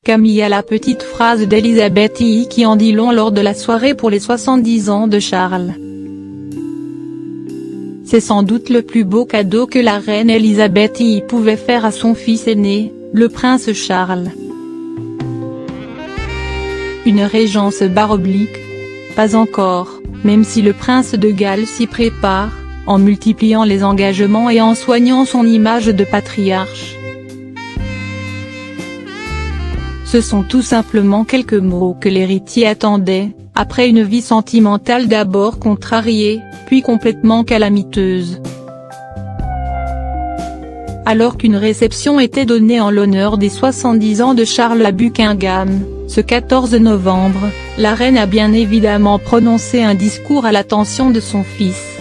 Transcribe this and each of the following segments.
Camilla, la petite phrase d'Elisabeth II qui en dit long lors de la soirée pour les 70 ans de Charles. C'est sans doute le plus beau cadeau que la reine Elisabeth II pouvait faire à son fils aîné, le prince Charles. Une régence baroblique? Pas encore, même si le prince de Galles s'y prépare, en multipliant les engagements et en soignant son image de patriarche. Ce sont tout simplement quelques mots que l'héritier attendait, après une vie sentimentale d'abord contrariée, puis complètement calamiteuse. Alors qu'une réception était donnée en l'honneur des 70 ans de Charles à Buckingham, ce 14 novembre, la reine a bien évidemment prononcé un discours à l'attention de son fils.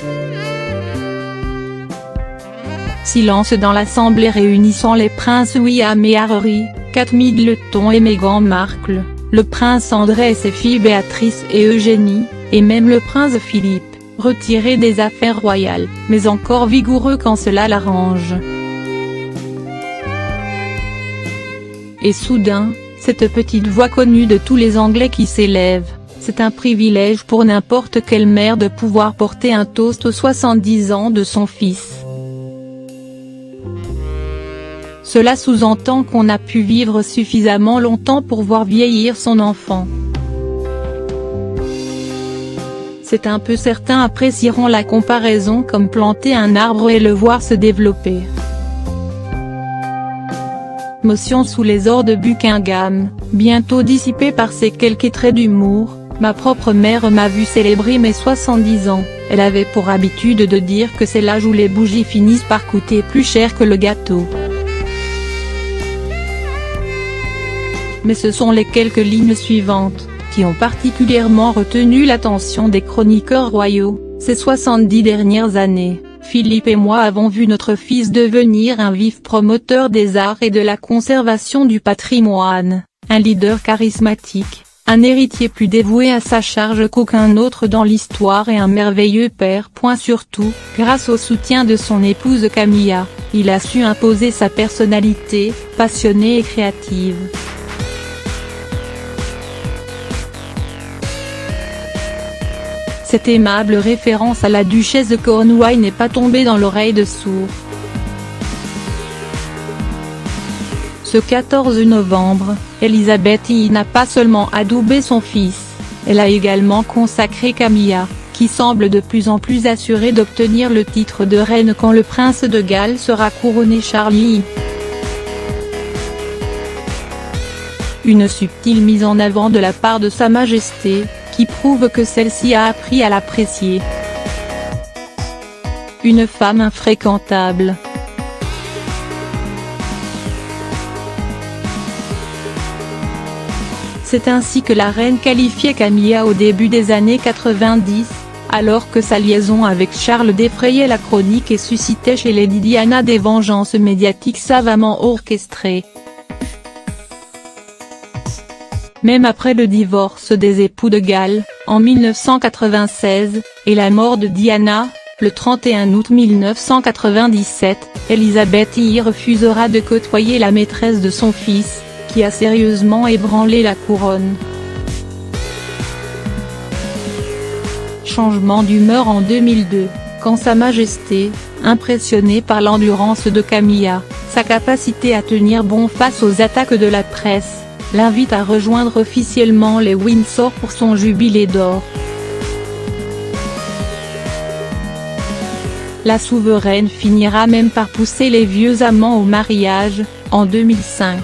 Silence dans l'assemblée réunissant les princes William et Harry, Kate Middleton et Meghan Markle, le prince André et ses filles Béatrice et Eugénie, et même le prince Philippe, retiré des affaires royales, mais encore vigoureux quand cela l'arrange. Et soudain, cette petite voix connue de tous les Anglais qui s'élève: c'est un privilège pour n'importe quelle mère de pouvoir porter un toast aux 70 ans de son fils. Cela sous-entend qu'on a pu vivre suffisamment longtemps pour voir vieillir son enfant. C'est un peu certains apprécieront la comparaison comme planter un arbre et le voir se développer. Motion sous les ors de Buckingham, bientôt dissipée par ces quelques traits d'humour. Ma propre mère m'a vu célébrer mes 70 ans, elle avait pour habitude de dire que c'est l'âge où les bougies finissent par coûter plus cher que le gâteau. Mais ce sont les quelques lignes suivantes, qui ont particulièrement retenu l'attention des chroniqueurs royaux. Ces 70 dernières années, Philippe et moi avons vu notre fils devenir un vif promoteur des arts et de la conservation du patrimoine, un leader charismatique, un héritier plus dévoué à sa charge qu'aucun autre dans l'histoire et un merveilleux père. Surtout, grâce au soutien de son épouse Camilla, il a su imposer sa personnalité, passionnée et créative. Cette aimable référence à la duchesse de Cornouailles n'est pas tombée dans l'oreille de sourds. Ce 14 novembre, Elisabeth II n'a pas seulement adoubé son fils, elle a également consacré Camilla, qui semble de plus en plus assurée d'obtenir le titre de reine quand le prince de Galles sera couronné Charles I. Une subtile mise en avant de la part de Sa Majesté, qui prouve que celle-ci a appris à l'apprécier. Une femme infréquentable. C'est ainsi que la reine qualifiait Camilla au début des années 90, alors que sa liaison avec Charles défrayait la chronique et suscitait chez Lady Diana des vengeances médiatiques savamment orchestrées. Même après le divorce des époux de Galles, en 1996, et la mort de Diana, le 31 août 1997, Elisabeth II refusera de côtoyer la maîtresse de son fils, qui a sérieusement ébranlé la couronne. Changement d'humeur en 2002, quand Sa Majesté, impressionnée par l'endurance de Camilla, sa capacité à tenir bon face aux attaques de la presse, l'invite à rejoindre officiellement les Windsor pour son jubilé d'or. La souveraine finira même par pousser les vieux amants au mariage, en 2005.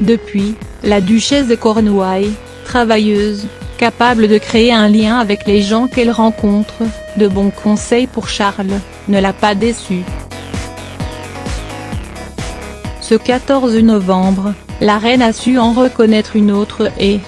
Depuis, la duchesse de Cornouailles, travailleuse, capable de créer un lien avec les gens qu'elle rencontre, de bons conseils pour Charles, ne l'a pas déçu. Ce 14 novembre, la reine a su en reconnaître une autre et,